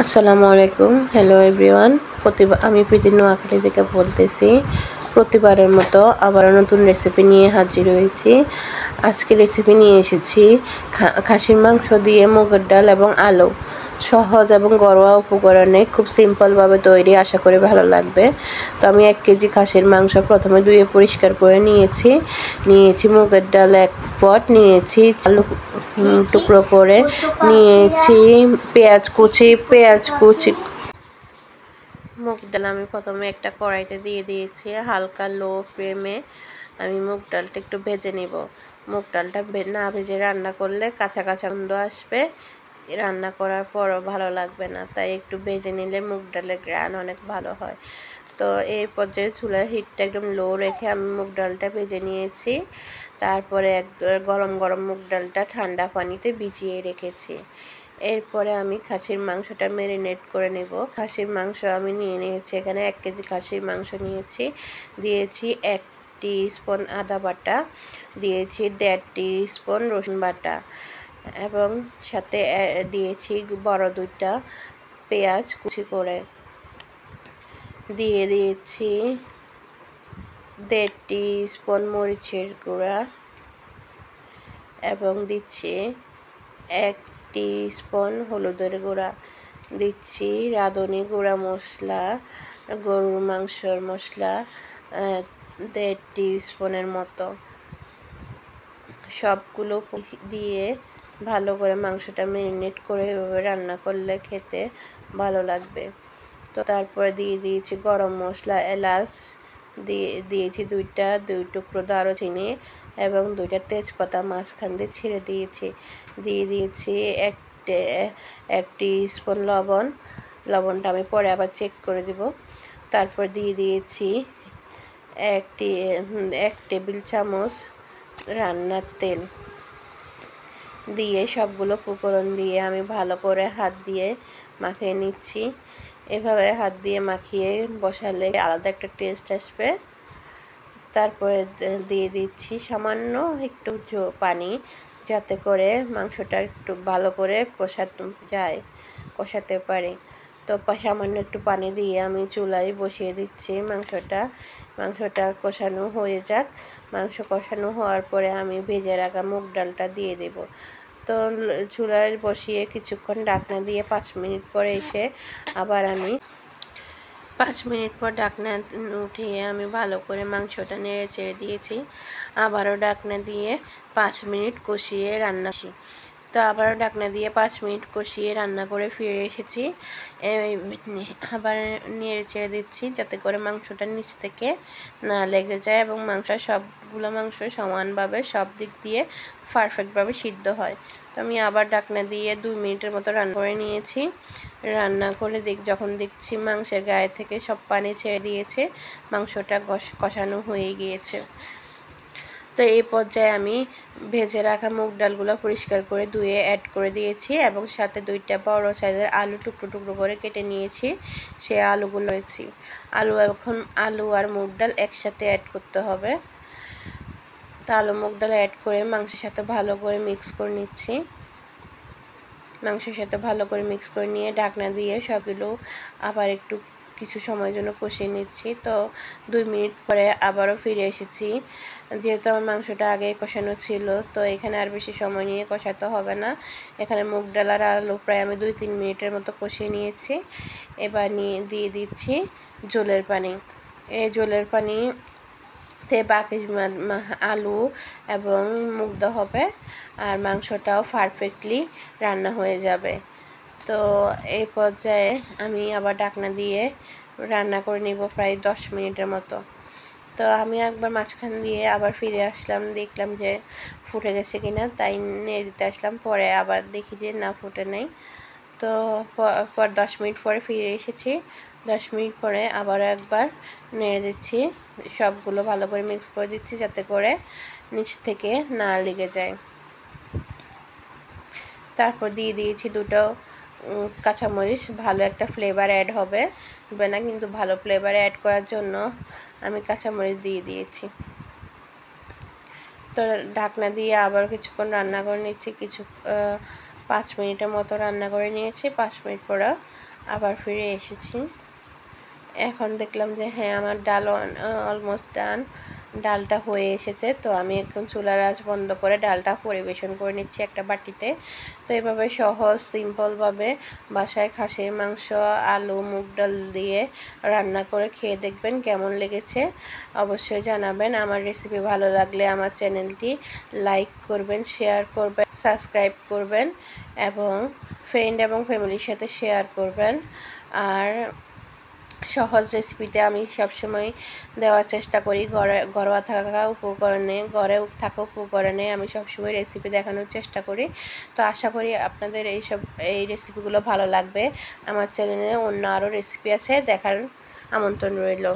আসসালামু আলাইকুম। Hello everyone. আমি প্রীতি নোয়াখালী থেকে বলতেছি। প্রতিবারের মতো আবারও নতুন রেসিপি নিয়ে হাজির হয়েছি। আজকে রেসিপি নিয়ে এসেছি খাসির মাংস দিয়ে মুগের ডাল এবং আলু। সহজ এবং ঘরোয়া উপকরণে খুব সিম্পলভাবে তৈরি, আশা করি ভালো লাগবে। তো আমি 1 কেজি খাসির মাংস প্রথমে ধুয়ে পরিষ্কার করে নিয়েছি মুগের ডাল 1 পট, নিয়েছি আলু টুকরো করে, নিয়েছি পেঁয়াজ কুচি। মুগ ডাল আমি প্রথমে একটা কড়াইতে দিয়ে দিয়েছি। হালকা লো ফ্লেমে আমি মুগ ডালটা একটু ভেজে নিব। মুগ ডালটা না ভেজে রান্না করলে কাঁচা কাঁচা গন্ধ আসবে, রান্না করার পরও ভালো লাগবে না। তাই একটু ভেজে নিলে মুগ ডালের ঘ্রাণ অনেক ভালো হয়। তো এই পর্যায়ে চুলার হিটটা একদম লো রেখে আমি মুগ ডালটা ভেজে নিয়েছি। তারপরে গরম গরম মুগ ডালটা ঠান্ডা পানিতে ভিজিয়ে রেখেছি। এরপরে আমি খাসির মাংসটা ম্যারিনেট করে নেব। খাসির মাংস আমি নিয়ে নিয়েছি, এখানে 1 কেজি খাসির মাংস নিয়েছি। দিয়েছি 1 টিস্পুন আদা বাটা, দিয়েছি 1.5 টিস্পুন রসুন বাটা এবং সাথে দিয়েছি বড় 2টা পেঁয়াজ কুচি করে। দিয়ে দিয়েছি 1.5 টিস্পুন মরিচের গুঁড়া এবং দিচ্ছি 1 টিস্পুন হলুদের গুঁড়া। দিচ্ছি রাঁধুনি গুঁড়া মশলা, গরুর মাংসের মশলা 1.5 টিস্পুনের মতো। সবগুলো দিয়ে ভালো করে মাংসটা ম্যারিনেট করে এভাবে রান্না করলে খেতে ভালো লাগবে। তো তারপরে দিয়ে দিয়েছি গরম মশলা, এলাচ, দিয়েছি 2 টুকরো দারুচিনি এবং 2টা তেজপাতা মাঝখান দিয়ে ছিঁড়ে দিয়েছি। দিয়ে দিয়েছি 1 টিস্পুন লবণটা আমি পরে আবার চেক করে দিব। তারপর দিয়ে দিয়েছি 1 টেবিল চামচ রান্নার তেল। দিয়ে সবগুলো উপকরণ দিয়ে আমি ভালো করে হাত দিয়ে মাখিয়ে নিচ্ছি। এভাবে হাত দিয়ে মাখিয়ে বসালে আলাদা একটা টেস্ট আসবে। তারপরে দিয়ে দিচ্ছি সামান্য একটু পানি, যাতে করে মাংসটা একটু ভালো করে কষাতে পারি। তো সামান্য একটু পানি দিয়ে আমি চুলায় বসিয়ে দিচ্ছি মাংসটা কষানো হয়ে যাক। মাংস কষানো হওয়ার পরে আমি ভেজে রাখা মুগ ডালটা দিয়ে দেব। তো চুলায় বসিয়ে কিছুক্ষণ ঢাকনা দিয়ে 5 মিনিট পরে এসে আবার আমি 5 মিনিট পর ঢাকনা উঠিয়ে আমি ভালো করে মাংসটা নেড়ে চেড়ে দিয়েছি। আবারও ঢাকনা দিয়ে 5 মিনিট কষিয়ে আবারও ঢাকনা দিয়ে 5 মিনিট কষিয়ে রান্না করে ফিরে এসেছি। আবার নেড়ে চেড়ে দিচ্ছি যাতে করে মাংসটা নিচ থেকে না লেগে যায় এবং সবগুলো মাংস সমানভাবে সব দিক দিয়ে পারফেক্টভাবে সিদ্ধ হয়। তো আমি আবার ঢাকনা দিয়ে 2 মিনিটের মতো রান্না করে নিয়েছি। রান্না করে যখন দেখছি মাংসের গায়ে থেকে সব পানি ছেড়ে দিয়েছে, মাংসটা কষানো হয়ে গিয়েছে। তো এই পর্যায়ে আমি ভেজে রাখা মুগ ডালগুলো পরিষ্কার করে ধুয়ে অ্যাড করে দিয়েছি এবং সাথে 2টা বড় সাইজের আলু টুকরো টুকরো করে কেটে নিয়েছি। সেই আলুগুলো আলু আর মুগ ডাল একসাথে অ্যাড করতে হবে। তো আলু মুগ ডাল অ্যাড করে মাংসের সাথে ভালো করে মিক্স করে নিচ্ছি। মাংসের সাথে ভালো করে মিক্স করে নিয়ে ঢাকনা দিয়ে সবগুলো আবার একটু কিছু সময়ের জন্য কষিয়ে নিচ্ছি। তো 2 মিনিট পরে আবারও ফিরে এসেছি। যেহেতু আমার মাংসটা আগে কষানো ছিল, তো এখানে আর বেশি সময় নিয়ে কষাতে হবে না। এখানে মুগ ডাল আর আলু প্রায় আমি 2-3 মিনিটের মতো কষিয়ে নিয়েছি। এবার দিয়ে দিচ্ছি ঝোলের পানি। এই ঝোলের পানিতে বাকি আলু এবং মুগ্ধ হবে আর মাংসটাও পারফেক্টলি রান্না হয়ে যাবে। তো এই পর্যায়ে আমি আবার ঢাকনা দিয়ে রান্না করে নিব প্রায় 10 মিনিটের মতো। তো আমি একবার মাঝখান দিয়ে আবার ফিরে আসলাম, দেখলাম যে ফুটে গেছে কিনা, তাই নেড়ে দিতে আসলাম। পরে আবার দেখি যে না ফুটে নেই। তো 10 মিনিট পরে ফিরে এসেছি। 10 মিনিট পরে আবার একবার নেড়ে দিচ্ছি, সবগুলো ভালো করে মিক্স করে দিচ্ছি যাতে করে নিচ থেকে না লেগে যায়। তারপর দিয়ে দিয়েছি 2টো কাঁচামরিচ, ভালো একটা ফ্লেভার অ্যাড হবে না, কিন্তু ভালো ফ্লেভার অ্যাড করার জন্য আমি কাঁচামরিচ দিয়ে দিয়েছি। তো ঢাকনা দিয়ে আবার কিছুক্ষণ রান্না করে নিচ্ছি। 5 মিনিটের মতো রান্না করে নিয়েছি। 5 মিনিট পরে আবার ফিরে এসেছি। এখন দেখলাম যে হ্যাঁ, আমার ডাল অলমোস্ট ডান, ডালটা হয়ে এসেছে। তো আমি এখন চুলার আঁচ বন্ধ করে ডালটা পরিবেশন করে নিচ্ছি একটা বাটিতে। তো এভাবে সহজ সিম্পলভাবে বাসায় খাসির মাংস, আলু, মুগ ডাল দিয়ে রান্না করে খেয়ে দেখবেন কেমন লেগেছে অবশ্যই জানাবেন। আমার রেসিপি ভালো লাগলে আমার চ্যানেলটি লাইক করবেন, শেয়ার করবেন, সাবস্ক্রাইব করবেন এবং ফ্রেন্ড এবং ফ্যামিলির সাথে শেয়ার করবেন। আর সহজ রেসিপিতে আমি সবসময় দেওয়ার চেষ্টা করি, ঘরোয়া থাকা উপকরণে আমি সবসময় রেসিপি দেখানোর চেষ্টা করি। তো আশা করি আপনাদের এই রেসিপিগুলো ভালো লাগবে। আমার চ্যানেলে অন্য আরও রেসিপি আছে, দেখার আমন্ত্রণ রইল।